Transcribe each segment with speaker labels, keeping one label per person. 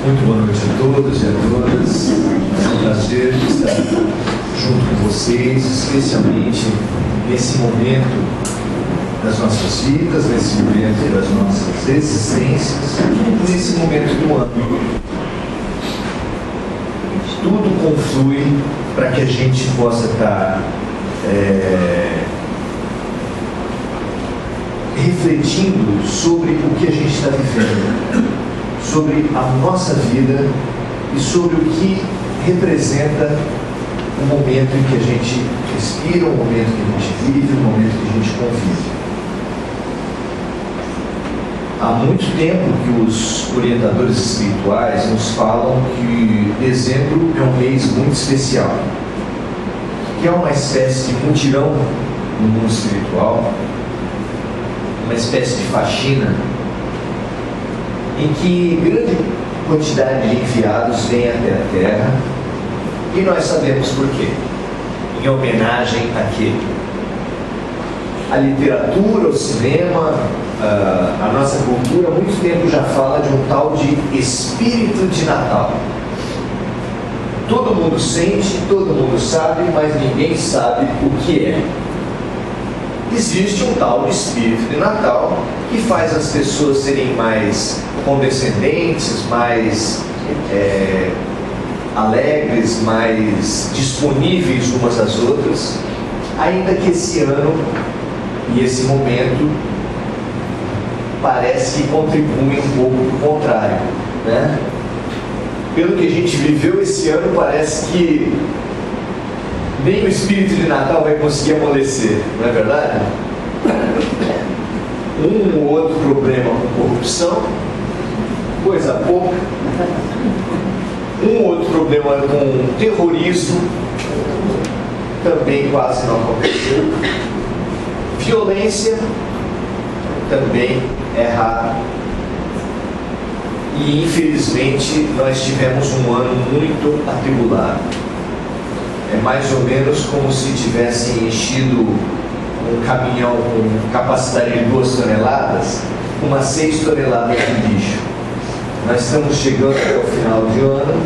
Speaker 1: Muito boa noite a todos e a todas. É um prazer estar junto com vocês, especialmente nesse momento das nossas vidas, nesse momento das nossas existências, nesse momento do ano. Tudo conflui para que a gente possa estar refletindo sobre o que a gente está vivendo, sobre a nossa vida e sobre o que representa o momento em que a gente respira, o momento que a gente vive, o momento que a gente convive. Há muito tempo que os orientadores espirituais nos falam que dezembro é um mês muito especial, que é uma espécie de mutirão no mundo espiritual, uma espécie de faxina, em que grande quantidade de enviados vem até a Terra, e nós sabemos por quê. Em homenagem a quê? A literatura, o cinema, a nossa cultura, há muito tempo já fala de um tal de espírito de Natal. Todo mundo sente, todo mundo sabe, mas ninguém sabe o que é. Existe um tal de espírito de Natal que faz as pessoas serem mais condescendentes, mais alegres, mais disponíveis umas às outras, ainda que esse ano e esse momento parece que contribuem um pouco para o contrário, né? Pelo que a gente viveu esse ano, parece que nem o espírito de Natal vai conseguir amolecer, não é verdade? Um ou outro problema com corrupção, coisa pouca. Um ou outro problema com terrorismo, também quase não aconteceu. Violência, também é raro. E infelizmente nós tivemos um ano muito atribulado. É mais ou menos como se tivessem enchido um caminhão com capacidade de 2 toneladas, umas 6 toneladas de lixo. Nós estamos chegando até o final de ano.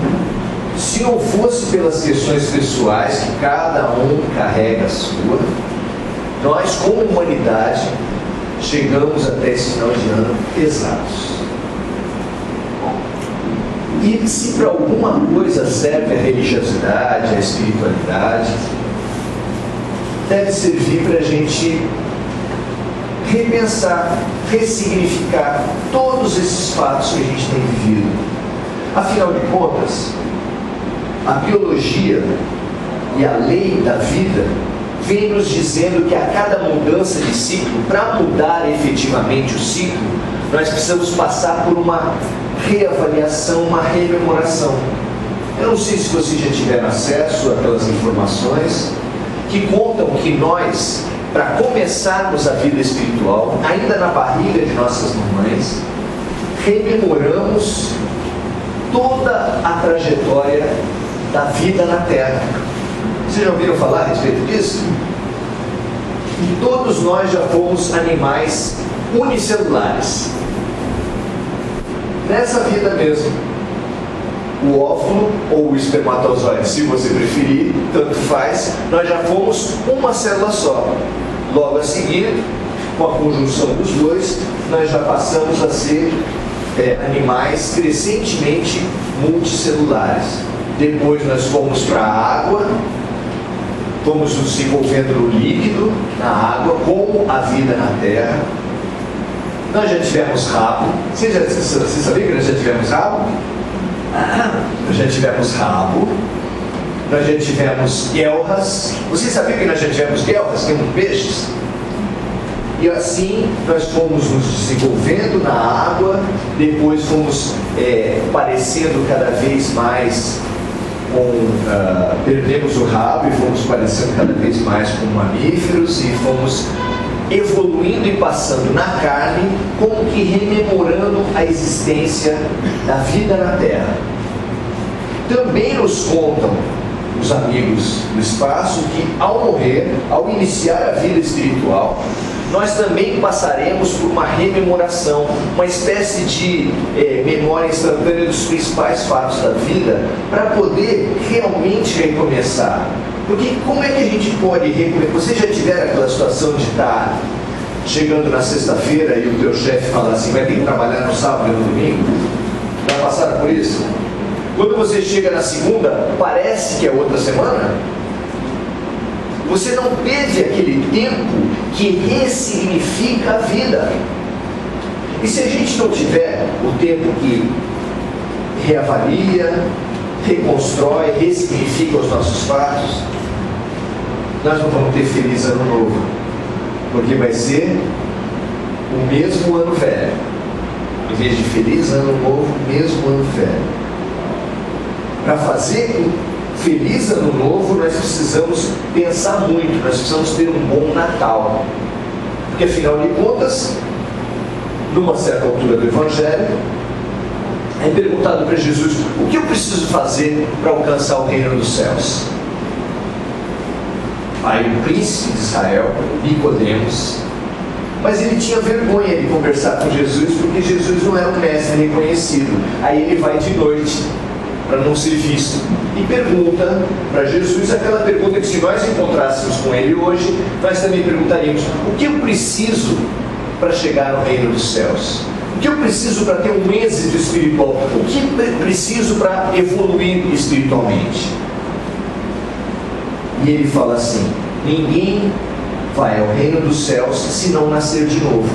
Speaker 1: Se não fosse pelas questões pessoais, que cada um carrega a sua, nós, como humanidade, chegamos até esse final de ano pesados. E se para alguma coisa serve a religiosidade, a espiritualidade, deve servir para a gente repensar, ressignificar todos esses fatos que a gente tem vivido. Afinal de contas, a biologia e a lei da vida vem nos dizendo que a cada mudança de ciclo, para mudar efetivamente o ciclo, nós precisamos passar por uma reavaliação, uma rememoração. Eu não sei se vocês já tiveram acesso àquelas informações que contam que nós, para começarmos a vida espiritual, ainda na barriga de nossas mamães, rememoramos toda a trajetória da vida na Terra. Vocês já ouviram falar a respeito disso? E todos nós já fomos animais unicelulares. Nessa vida mesmo, o óvulo ou o espermatozoide, se você preferir, tanto faz, nós já fomos uma célula só. Logo a seguir, com a conjunção dos dois, nós já passamos a ser animais crescentemente multicelulares. Depois nós fomos para a água, fomos nos envolvendo no líquido, na água, como a vida na Terra. Nós já tivemos rabo. Você sabia que nós já tivemos rabo? Nós já tivemos rabo. Nós já tivemos guelras. Você sabia que nós já tivemos guelras? Temos peixes? E assim nós fomos nos desenvolvendo na água. Depois fomos parecendo cada vez mais perdemos o rabo e fomos parecendo cada vez mais com mamíferos e fomos evoluindo e passando na carne, como que rememorando a existência da vida na Terra. Também nos contam os amigos do espaço que ao morrer, ao iniciar a vida espiritual, nós também passaremos por uma rememoração, uma espécie de memória instantânea dos principais fatos da vida, para poder realmente recomeçar. Porque como é que a gente pode recomeçar? Você já tiver aquela situação de estar chegando na sexta-feira e o teu chefe fala assim, vai ter que trabalhar no sábado e no domingo? Já passaram por isso? Quando você chega na segunda, parece que é outra semana. Você não teve aquele tempo que ressignifica a vida. E se a gente não tiver o tempo que reavalia, reconstrói, ressignifica os nossos fatos, nós não vamos ter feliz ano novo, porque vai ser o mesmo ano velho. Em vez de feliz ano novo, mesmo ano velho. Para fazer um feliz ano novo, nós precisamos pensar muito, nós precisamos ter um bom Natal. Porque afinal de contas, numa certa altura do Evangelho, é perguntado para Jesus, o que eu preciso fazer para alcançar o reino dos céus? Aí o príncipe de Israel, Nicodemos, mas ele tinha vergonha de conversar com Jesus, porque Jesus não era um mestre reconhecido. Aí ele vai de noite, para não ser visto, e pergunta para Jesus aquela pergunta que, se nós encontrássemos com ele hoje, nós também perguntaríamos, o que eu preciso para chegar no reino dos céus? O que eu preciso para ter um êxito espiritual? O que preciso para evoluir espiritualmente? E ele fala assim, ninguém vai ao reino dos céus se não nascer de novo.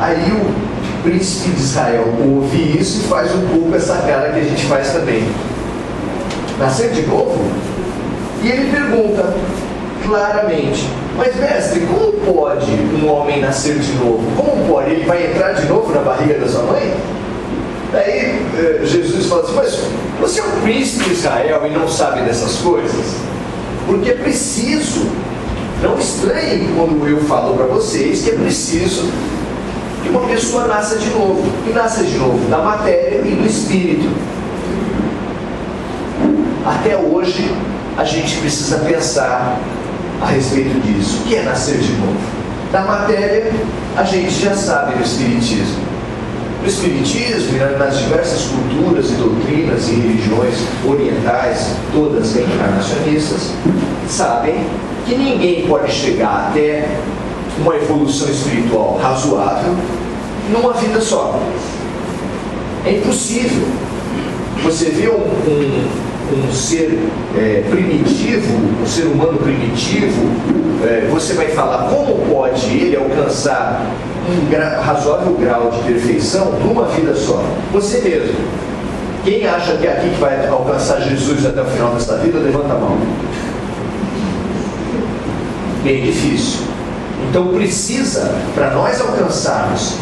Speaker 1: Aí o príncipe de Israel ouve isso e faz um pouco essa cara que a gente faz também. Nascer de novo? E ele pergunta claramente, mas mestre, como pode um homem nascer de novo? Como pode? Ele vai entrar de novo na barriga da sua mãe? Daí Jesus fala assim, mas você é um príncipe de Israel e não sabe dessas coisas? Porque é preciso, não estranhe quando eu falo para vocês que é preciso que uma pessoa nasça de novo. E nasça de novo da matéria e do espírito. Até hoje a gente precisa pensar a respeito disso. O que é nascer de novo? Da matéria a gente já sabe no Espiritismo. No Espiritismo e nas diversas culturas e doutrinas e religiões orientais, todas reencarnacionistas, sabem que ninguém pode chegar até uma evolução espiritual razoável numa vida só. É impossível. Você vê um ser primitivo, um ser humano primitivo, você vai falar como pode ele alcançar um razoável grau de perfeição numa vida só? Você mesmo. Quem acha que é aqui que vai alcançar Jesus até o final dessa vida, levanta a mão. Bem difícil. Então precisa, para nós alcançarmos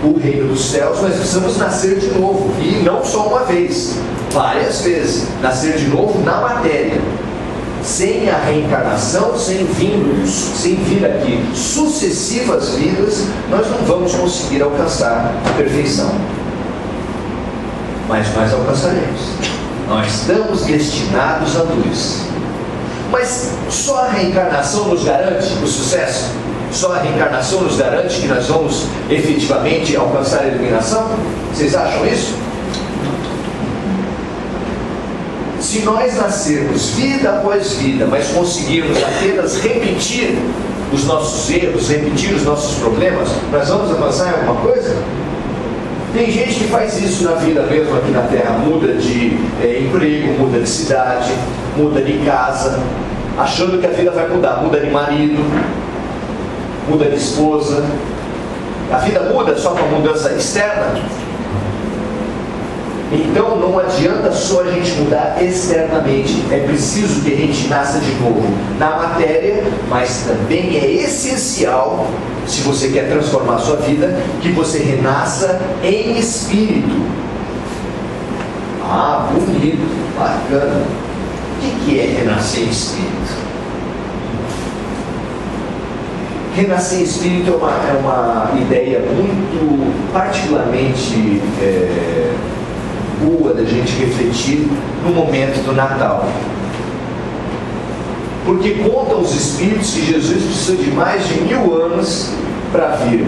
Speaker 1: o reino dos céus, nós precisamos nascer de novo. E não só uma vez, várias vezes. Nascer de novo na matéria. Sem a reencarnação, sem vir aqui sucessivas vidas, nós não vamos conseguir alcançar a perfeição. Mas nós alcançaremos. Nós estamos destinados à luz. Mas só a reencarnação nos garante o sucesso? Só a reencarnação nos garante que nós vamos efetivamente alcançar a iluminação? Vocês acham isso? Se nós nascermos vida após vida, mas conseguirmos apenas repetir os nossos erros, repetir os nossos problemas, nós vamos avançar em alguma coisa? Tem gente que faz isso na vida mesmo aqui na Terra, muda de emprego, muda de cidade, muda de casa, achando que a vida vai mudar, muda de marido, muda de esposa. A vida muda só com a mudança externa? Então não adianta só a gente mudar externamente, é preciso que a gente nasça de novo na matéria, mas também é essencial, se você quer transformar a sua vida, que você renasça em espírito. Ah, bonito, bacana. O que é renascer em espírito? Renascer em espírito é uma ideia muito particularmente boa da gente refletir no momento do Natal. Porque contam os espíritos que Jesus precisou de mais de 1000 anos para vir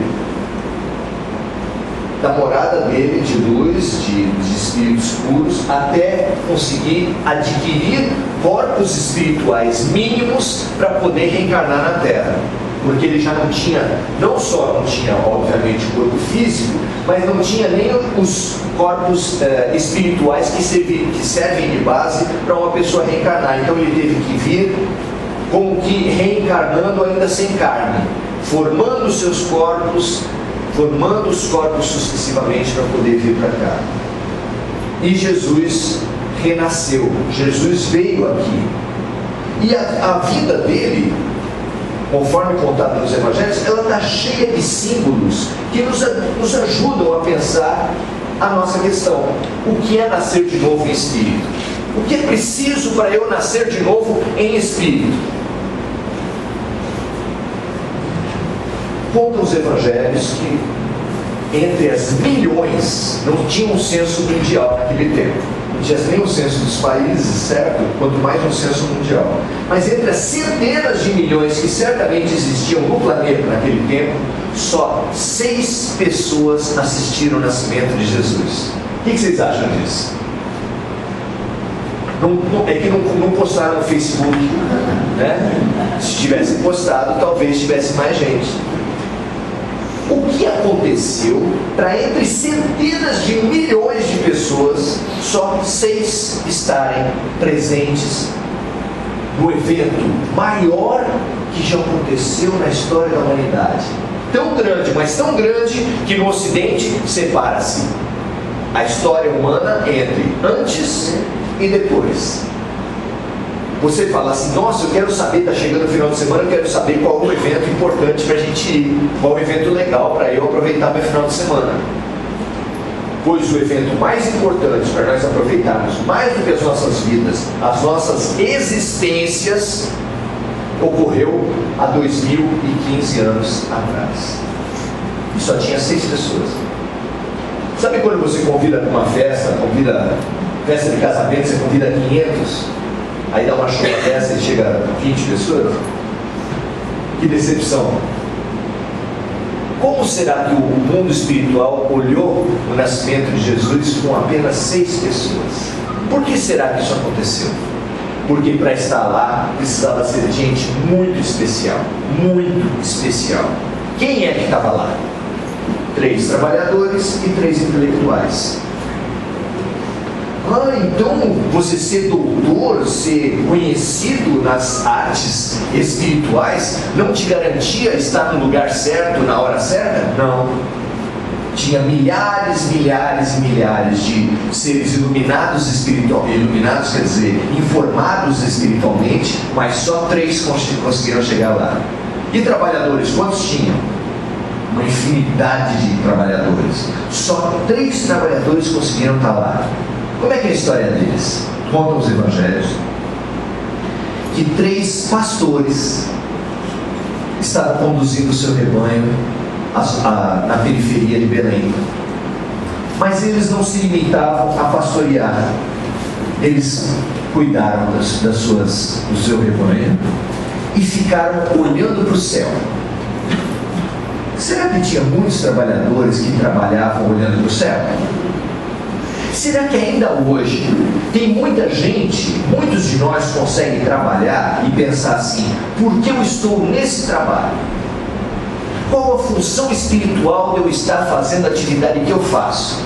Speaker 1: da morada dele de luz, de espíritos puros, até conseguir adquirir corpos espirituais mínimos para poder reencarnar na Terra. Porque ele já não tinha, não só não tinha, obviamente, o corpo físico, mas não tinha nem os corpos espirituais que servem de base para uma pessoa reencarnar. Então ele teve que vir como que reencarnando ainda sem carne, formando os seus corpos, formando os corpos sucessivamente para poder vir para cá. E Jesus renasceu, Jesus veio aqui. E a vida dele, conforme contado nos evangelhos, ela está cheia de símbolos que nos ajudam a pensar a nossa questão. O que é nascer de novo em espírito? O que é preciso para eu nascer de novo em espírito? Contam os evangelhos que entre as milhões, não tinha um censo mundial naquele tempo, não tinha nem um censo dos países, certo? Quanto mais um censo mundial. Mas entre as centenas de milhões que certamente existiam no planeta naquele tempo, só 6 pessoas assistiram ao nascimento de Jesus. O que vocês acham disso? É que não postaram no Facebook, né? Se tivessem postado, talvez tivesse mais gente. O que aconteceu para entre centenas de milhões de pessoas, só 6 estarem presentes no evento maior que já aconteceu na história da humanidade? Tão grande, mas tão grande que no Ocidente separa-se a história humana entre antes e depois. Você fala assim, nossa, eu quero saber, está chegando o final de semana, eu quero saber qual o evento importante para a gente ir, qual o evento legal para eu aproveitar meu final de semana. Pois o evento mais importante para nós aproveitarmos, mais do que as nossas vidas, as nossas existências, ocorreu há 2015 anos atrás. E só tinha 6 pessoas. Sabe quando você convida para uma festa, festa de casamento, você convida 500? Aí dá uma chuva dessa e chega a 20 pessoas? Que decepção! Como será que o mundo espiritual olhou o nascimento de Jesus com apenas 6 pessoas? Por que será que isso aconteceu? Porque para estar lá precisava ser gente muito especial. Muito especial. Quem é que estava lá? 3 trabalhadores e 3 intelectuais. Então você ser doutor, ser conhecido nas artes espirituais, não te garantia estar no lugar certo, na hora certa? Não. Tinha milhares e milhares de seres iluminados espiritualmente, iluminados quer dizer, informados espiritualmente, mas só 3 conseguiram chegar lá. E trabalhadores, quantos tinham? Uma infinidade de trabalhadores. Só 3 trabalhadores conseguiram estar lá. Como é que é a história deles? Contam os evangelhos que 3 pastores estavam conduzindo o seu rebanho na periferia de Belém. Mas eles não se limitavam a pastorear. Eles cuidaram do seu rebanho e ficaram olhando para o céu. Será que tinha muitos trabalhadores que trabalhavam olhando para o céu? Será que ainda hoje tem muita gente, muitos de nós conseguem trabalhar e pensar assim, por que eu estou nesse trabalho? Qual a função espiritual de eu estar fazendo a atividade que eu faço?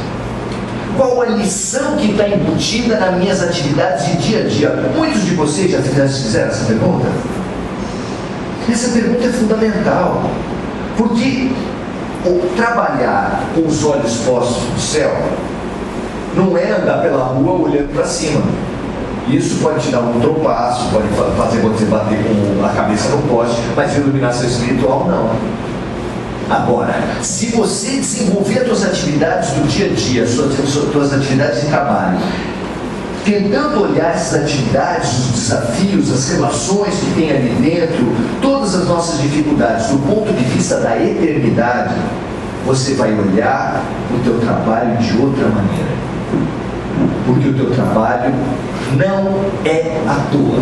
Speaker 1: Qual a lição que está embutida nas minhas atividades de dia a dia? Muitos de vocês já fizeram essa pergunta? Essa pergunta é fundamental, porque trabalhar com os olhos postos no céu não é andar pela rua olhando para cima. Isso pode te dar um trompaço, pode fazer você bater com a cabeça no poste, mas iluminação espiritual não. Agora, se você desenvolver as suas atividades do dia a dia, as suas atividades de trabalho, tentando olhar essas atividades, os desafios, as relações que tem ali dentro, todas as nossas dificuldades, do ponto de vista da eternidade, você vai olhar o teu trabalho de outra maneira. Porque o teu trabalho não é à toa.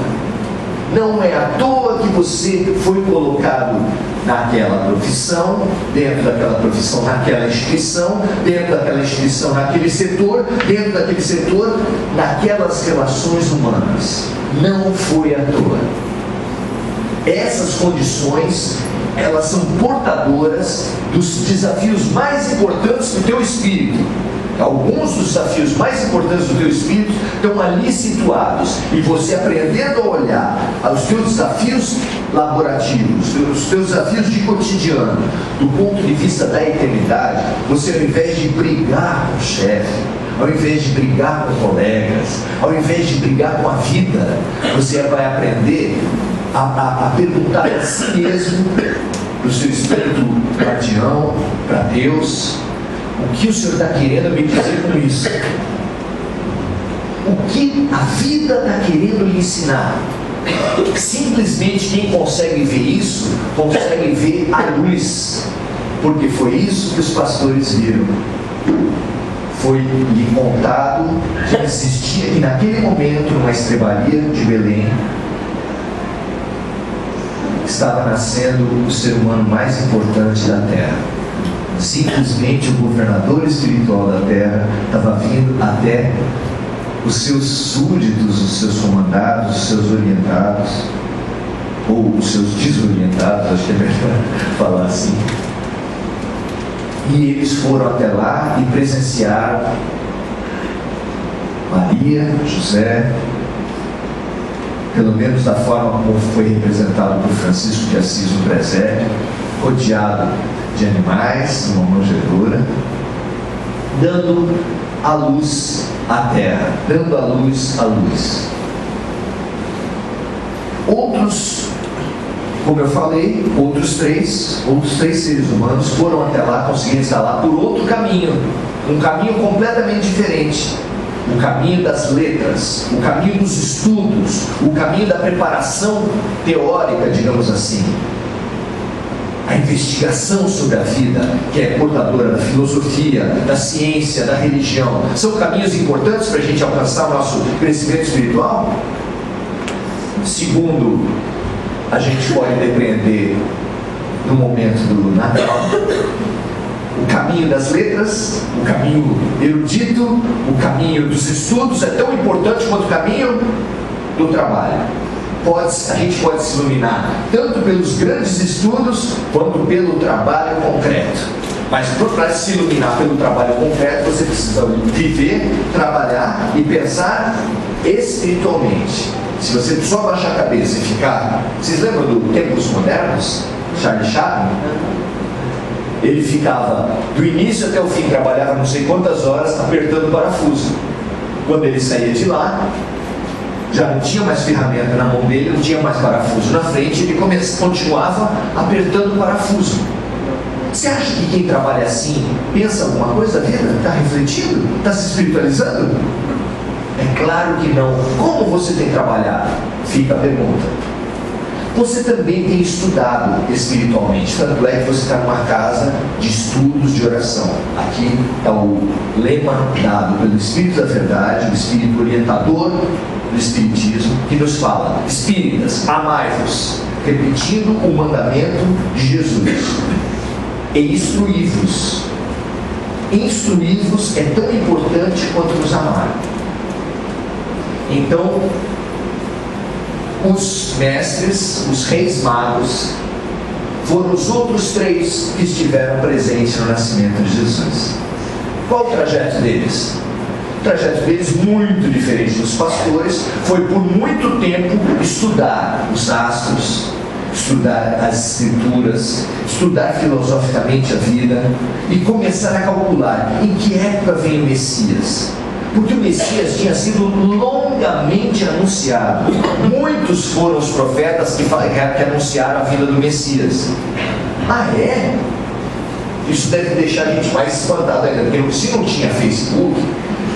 Speaker 1: Não é à toa que você foi colocado naquela profissão, dentro daquela profissão, naquela instituição, dentro daquela instituição, naquele setor, dentro daquele setor, naquelas relações humanas. Não foi à toa. Essas condições, elas são portadoras dos desafios mais importantes do teu espírito. Alguns dos desafios mais importantes do teu espírito estão ali situados. E você aprendendo a olhar aos teus desafios laborativos, os teus desafios de cotidiano, do ponto de vista da eternidade, você, ao invés de brigar com o chefe, ao invés de brigar com colegas, ao invés de brigar com a vida, você vai aprender a perguntar a si mesmo, para o seu espírito guardião, para Deus: o que o Senhor está querendo me dizer com isso? O que a vida está querendo lhe ensinar? Simplesmente quem consegue ver isso, consegue ver a luz, porque foi isso que os pastores viram. Foi lhe contado que existia, que naquele momento, numa estrebaria de Belém, estava nascendo o ser humano mais importante da terra. Simplesmente o governador espiritual da terra estava vindo até os seus súditos, os seus comandados, os seus orientados, ou os seus desorientados, acho que é melhor falar assim. E eles foram até lá e presenciaram Maria, José, pelo menos da forma como foi representado por Francisco de Assis no presépio, rodeado de animais, numa manjedoura, dando a luz à terra, dando a luz à luz. Outros, como eu falei, outros três seres humanos foram até lá, conseguiram estar lá por outro caminho, um caminho completamente diferente. O caminho das letras, o caminho dos estudos, o caminho da preparação teórica, digamos assim. A investigação sobre a vida, que é portadora da filosofia, da ciência, da religião, são caminhos importantes para a gente alcançar o nosso crescimento espiritual? Segundo, a gente pode depreender no momento do Natal, o caminho das letras, o caminho erudito, o caminho dos estudos é tão importante quanto o caminho do trabalho. A gente pode se iluminar tanto pelos grandes estudos quanto pelo trabalho concreto. Mas para se iluminar pelo trabalho concreto, você precisa viver, trabalhar e pensar espiritualmente. Se você só baixar a cabeça e ficar... Vocês lembram do Tempos Modernos? Charlie Chaplin? Ele ficava do início até o fim, trabalhava não sei quantas horas apertando o parafuso. Quando ele saía de lá, já não tinha mais ferramenta na mão dele, não tinha mais parafuso na frente, ele continuava apertando o parafuso. Você acha que quem trabalha assim pensa alguma coisa da vida? Está refletindo? Está se espiritualizando? É claro que não. Como você tem trabalhado? Fica a pergunta. Você também tem estudado espiritualmente, tanto é que você está numa casa de estudos de oração. Aqui está o lema dado pelo Espírito da Verdade, o Espírito orientador do Espiritismo, que nos fala: espíritas, amai-vos, repetindo o mandamento de Jesus, e instruí-vos. Instruí-vos é tão importante quanto nos amar. Então, os mestres, os reis magos, foram os outros três que estiveram presentes no nascimento de Jesus. Qual o trajeto deles? O trajeto deles, muito diferente dos pastores, foi por muito tempo estudar os astros, estudar as escrituras, estudar filosoficamente a vida e começar a calcular em que época vem o Messias. Porque o Messias tinha sido longamente anunciado. Muitos foram os profetas que anunciaram a vinda do Messias. Ah, é? Isso deve deixar a gente mais espantado ainda, porque se não tinha Facebook,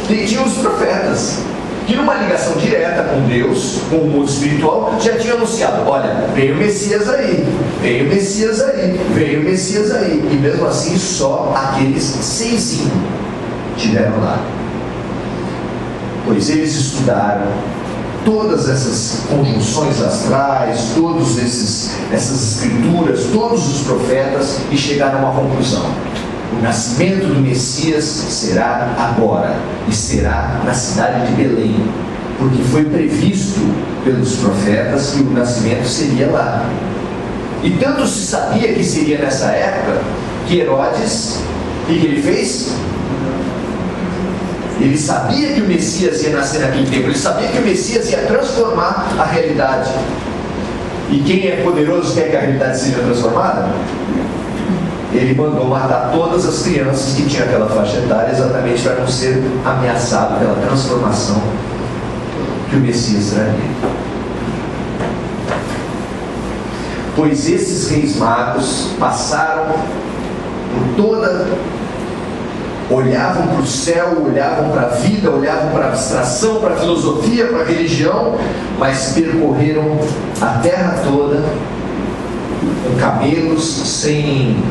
Speaker 1: tinha os profetas, que numa ligação direta com Deus, com o mundo espiritual, já tinha anunciado: olha, veio o Messias aí, veio o Messias aí, veio o Messias aí. E mesmo assim, só aqueles 6 tiveram lá. Pois eles estudaram, todas essas conjunções astrais, todas essas escrituras, todos os profetas, e chegaram a uma conclusão: o nascimento do Messias será agora, e será na cidade de Belém, porque foi previsto pelos profetas que o nascimento seria lá. E tanto se sabia que seria nessa época, que Herodes, o que ele fez? Ele sabia que o Messias ia nascer naquele tempo, ele sabia que o Messias ia transformar a realidade. E quem é poderoso quer que a realidade seja transformada? Ele mandou matar todas as crianças que tinham aquela faixa etária, exatamente para não ser ameaçado pela transformação que o Messias traria. Pois esses reis magos passaram por toda... olhavam para o céu, olhavam para a vida, olhavam para a abstração, para a filosofia, para a religião, mas percorreram a terra toda com camelos, sem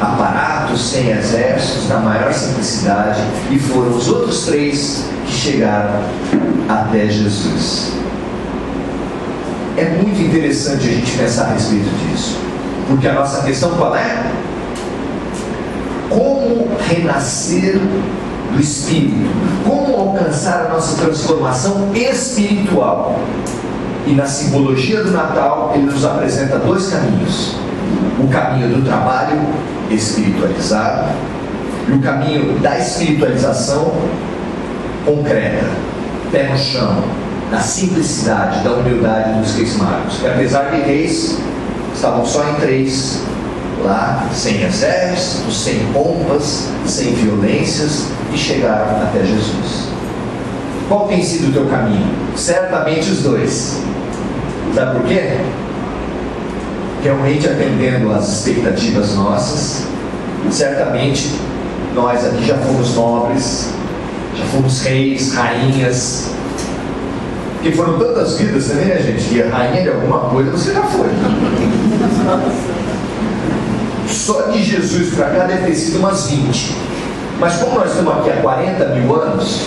Speaker 1: aparatos, sem exércitos, na maior simplicidade, e foram os outros 3 que chegaram até Jesus. É muito interessante a gente pensar a respeito disso, porque a nossa questão qual é? Como renascer do Espírito, como alcançar a nossa transformação espiritual. E na simbologia do Natal, ele nos apresenta 2 caminhos: o caminho do trabalho espiritualizado e o caminho da espiritualização concreta, pé no chão, na simplicidade, da humildade dos reis magos. E apesar de reis, estavam só em 3, lá, sem exército, sem pompas, sem violências, e chegaram até Jesus. Qual tem sido o teu caminho? Certamente os 2. Sabe por quê? Realmente atendendo às expectativas nossas. Certamente nós aqui já fomos nobres, já fomos reis, rainhas, porque foram tantas vidas também, né, gente? Que a rainha de alguma coisa você já foi. Só de Jesus para cá deve ter sido umas 20. Mas como nós estamos aqui há 40 mil anos,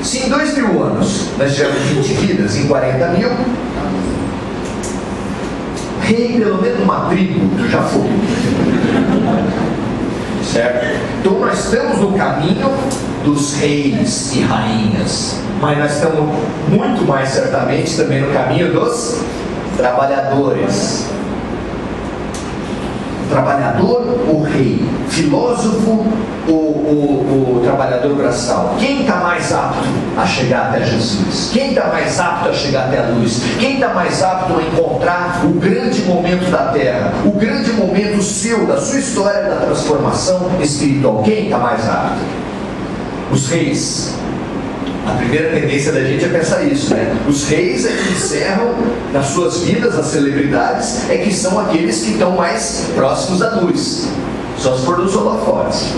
Speaker 1: se em 2.000 anos nós tivemos 20 vidas, em 40 mil, rei pelo menos uma tribo, tu já foi. Certo? Então nós estamos no caminho dos reis e rainhas, mas nós estamos muito mais certamente também no caminho dos trabalhadores. Trabalhador ou rei? Filósofo ou trabalhador braçal? Quem está mais apto a chegar até Jesus? Quem está mais apto a chegar até a luz? Quem está mais apto a encontrar o grande momento da terra? O grande momento seu, da sua história da transformação espiritual? Quem está mais apto? Os reis. A primeira tendência da gente é pensar isso, né? Os reis é que encerram nas suas vidas, as celebridades, é que são aqueles que estão mais próximos da luz. Só se for dos holofotes.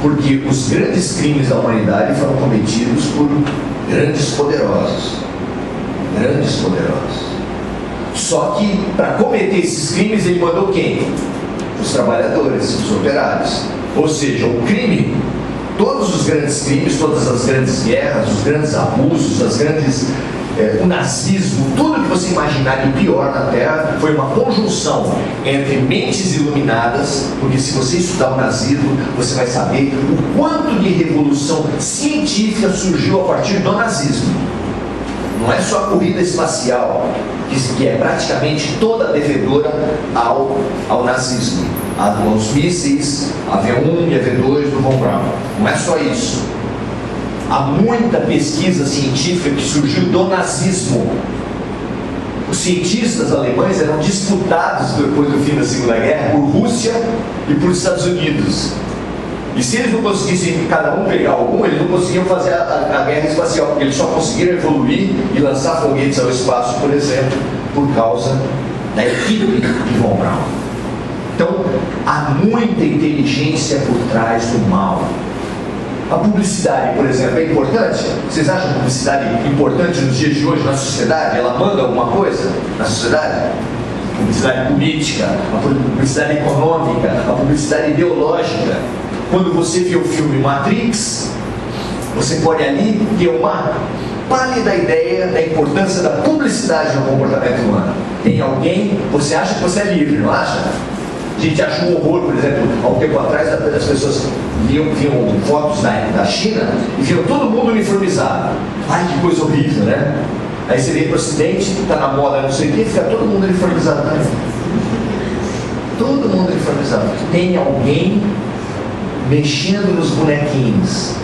Speaker 1: Porque os grandes crimes da humanidade foram cometidos por grandes poderosos. Grandes poderosos. Só que para cometer esses crimes ele mandou quem? Os trabalhadores, os operários. Ou seja, o crime, todos os grandes crimes, todas as grandes guerras, os grandes abusos, o nazismo, tudo que você imaginar de pior na Terra foi uma conjunção entre mentes iluminadas, porque se você estudar o nazismo, você vai saber o quanto de revolução científica surgiu a partir do nazismo. Não é só a corrida espacial, que é praticamente toda devedora ao nazismo, aos mísseis, a V1 e a V2 do Von Braun. Não é só isso. Há muita pesquisa científica que surgiu do nazismo. Os cientistas alemães eram disputados depois do fim da Segunda Guerra por Rússia e por Estados Unidos. E se eles não conseguissem cada um pegar algum, eles não conseguiam fazer a guerra espacial, porque eles só conseguiram evoluir e lançar foguetes ao espaço, por exemplo, por causa da equipe de Von Braun. Então, há muita inteligência por trás do mal. A publicidade, por exemplo, é importante? Vocês acham a publicidade importante nos dias de hoje na sociedade? Ela manda alguma coisa na sociedade? A publicidade política, a publicidade econômica, a publicidade ideológica. Quando você vê o filme Matrix, você pode ali ter uma pálida ideia da importância da publicidade no comportamento humano. Tem alguém, você acha que você é livre, não acha? A gente acha um horror, por exemplo, há um tempo atrás as pessoas viam fotos da China e viam todo mundo uniformizado. Ai, que coisa horrível, né? Aí você vem para o Ocidente, está na moda, não sei o que, fica todo mundo uniformizado também. Todo mundo uniformizado. Tem alguém mexendo nos bonequinhos.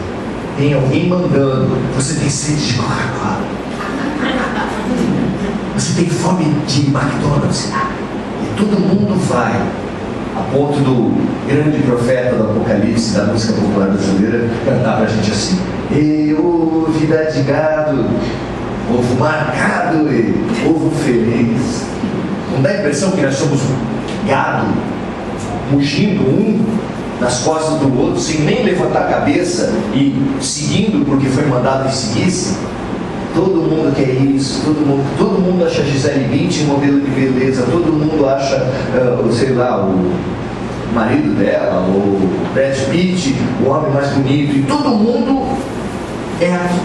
Speaker 1: Tem alguém mandando. Você tem sede de Coca-Cola. Você tem fome de McDonald's. E todo mundo vai. A ponto do grande profeta do Apocalipse, da música popular brasileira, cantar pra gente assim: eu, vida de gado, ovo marcado e ovo feliz. Não dá a impressão que nós somos gado, mugindo um nas costas do outro, sem nem levantar a cabeça e seguindo porque foi mandado que seguisse? Todo mundo quer isso, todo mundo acha Gisele Bündchen modelo de beleza, todo mundo acha, sei lá, o marido dela, o Brad Pitt, o homem mais bonito, e todo mundo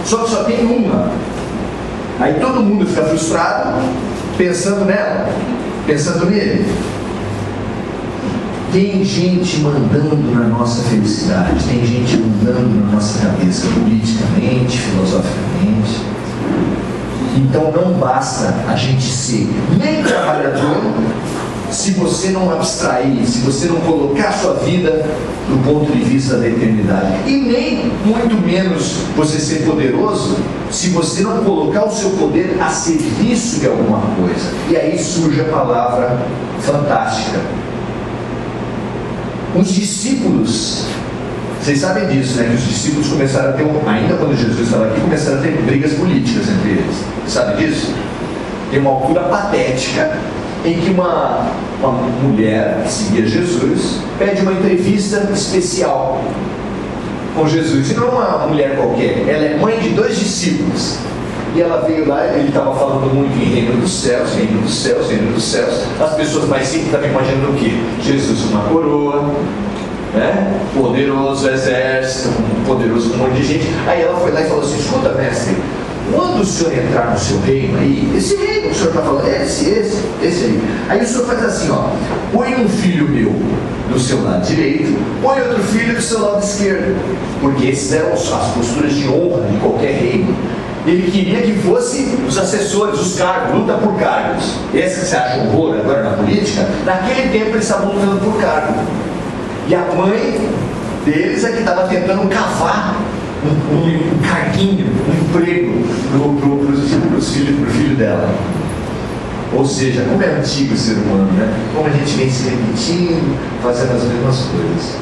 Speaker 1: só que só tem uma. Aí todo mundo fica frustrado pensando nela, pensando nele. Tem gente mandando na nossa felicidade, tem gente mandando na nossa cabeça, politicamente, filosoficamente. Então não basta a gente ser nem trabalhador se você não abstrair, se você não colocar a sua vida do ponto de vista da eternidade. E nem muito menos você ser poderoso se você não colocar o seu poder a serviço de alguma coisa. E aí surge a palavra fantástica. Os discípulos, vocês sabem disso, né? Que os discípulos começaram a ter, ainda quando Jesus estava aqui, começaram a ter brigas políticas entre eles. Sabe disso? Tem uma altura patética em que uma mulher que seguia Jesus pede uma entrevista especial com Jesus. E não é uma mulher qualquer, ela é mãe de 2 discípulos. E ela veio lá, ele estava falando muito em reino dos céus, reino dos céus, reino dos céus. As pessoas mais simples estavam imaginando o quê? Jesus com uma coroa, né? Poderoso exército, poderoso com um monte de gente. Aí ela foi lá e falou assim: escuta, mestre, quando o senhor entrar no seu reino aí, esse reino que o senhor está falando, esse aí. Aí o senhor faz assim, ó: põe um filho meu do seu lado direito, põe outro filho do seu lado esquerdo. Porque esses eram as posturas de honra de qualquer reino. Ele queria que fossem os assessores, os cargos, luta por cargos. Esse que você acha horror agora na política, naquele tempo eles estavam lutando por cargo. E a mãe deles é que estava tentando cavar um carguinho, um emprego para o filho dela. Ou seja, como é antigo o ser humano, né? Como a gente vem se repetindo, fazendo as mesmas coisas.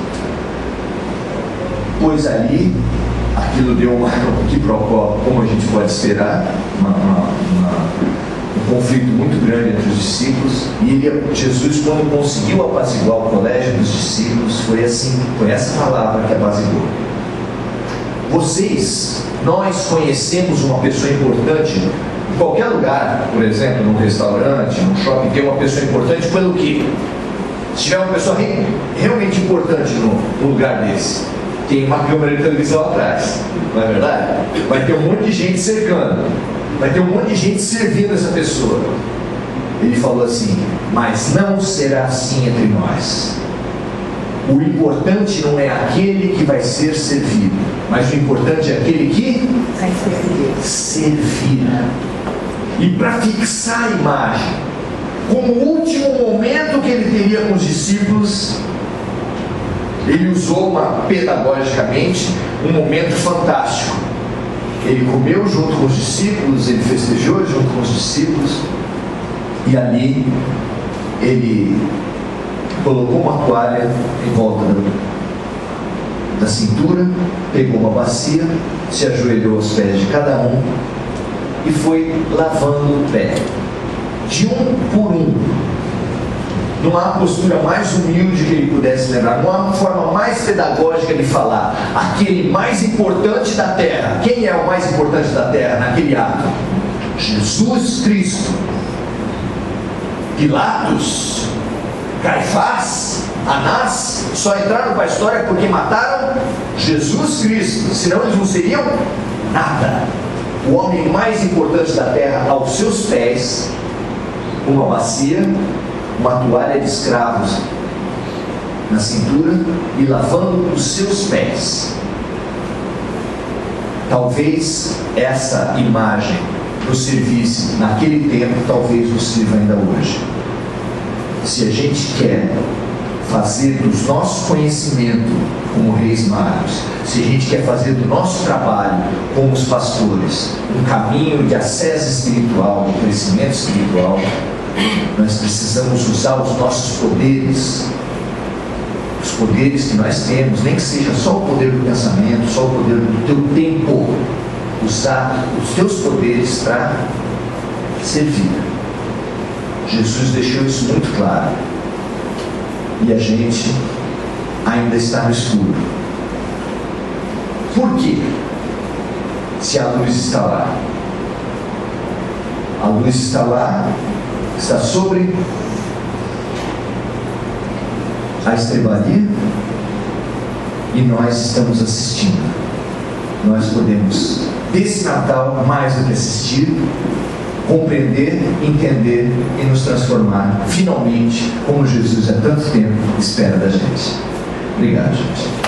Speaker 1: Pois ali, aquilo deu um quiprocó, como a gente pode esperar, um conflito muito grande entre os discípulos. E Jesus, quando conseguiu apaziguar o colégio dos discípulos, foi essa palavra que apaziguou. Nós conhecemos uma pessoa importante em qualquer lugar, por exemplo, num restaurante, num shopping, tem uma pessoa importante pelo quê? Se tiver uma pessoa realmente importante no lugar desse, tem uma câmera de televisão atrás, não é verdade? Vai ter um monte de gente cercando, vai ter um monte de gente servindo essa pessoa. Ele falou assim: mas não será assim entre nós. O importante não é aquele que vai ser servido, mas o importante é aquele que vai servir. E para fixar a imagem, como último momento que ele teria com os discípulos, ele usou pedagogicamente um momento fantástico. Ele comeu junto com os discípulos, ele festejou junto com os discípulos, e ali ele colocou uma toalha em volta da cintura, pegou uma bacia, se ajoelhou aos pés de cada um e foi lavando o pé, de um por um. Não há postura mais humilde que ele pudesse lembrar, não há uma forma mais pedagógica de falar. Aquele mais importante da terra. Quem é o mais importante da terra naquele ato? Jesus Cristo. Pilatos, Caifás, Anás só entraram para a história porque mataram Jesus Cristo, senão eles não seriam nada. o homem mais importante da terra aos seus pés, uma bacia, uma toalha de escravos na cintura e lavando os seus pés. Talvez essa imagem nos servisse naquele tempo, talvez nos sirva ainda hoje. Se a gente quer fazer do nosso conhecimento como reis magos, se a gente quer fazer do nosso trabalho como os pastores um caminho de acesso espiritual, de crescimento espiritual, nós precisamos usar os nossos poderes, os poderes que nós temos, nem que seja só o poder do pensamento, só o poder do teu tempo, usar os teus poderes para servir. Jesus deixou isso muito claro. E a gente ainda está no escuro. Por quê? Se a luz está lá. A luz está lá, está sobre a estrebaria e nós estamos assistindo. Nós podemos, desse Natal, mais do que assistir, compreender, entender e nos transformar finalmente como Jesus há tanto tempo espera da gente. Obrigado, gente.